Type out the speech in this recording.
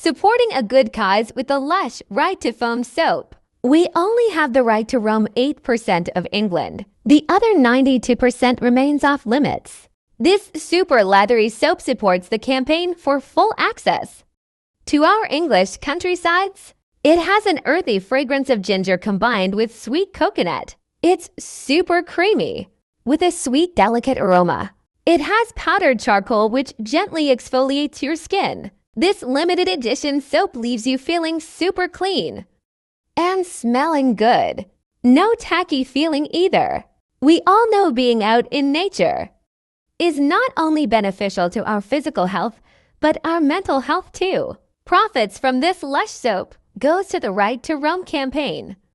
Supporting a good cause with the Lush Right to Foam soap. We only have the right to roam 8% of England. The other 92% remains off limits. This super leathery soap supports the campaign for full access to our English countrysides. It has an earthy fragrance of ginger combined with sweet coconut. It's super creamy with a sweet, delicate aroma. It has powdered charcoal which gently exfoliates your skin. This limited edition soap leaves you feeling super clean and smelling good. No tacky feeling either. We all know being out in nature is not only beneficial to our physical health, but our mental health too. Profits from this Lush soap goes to the Right to Roam campaign.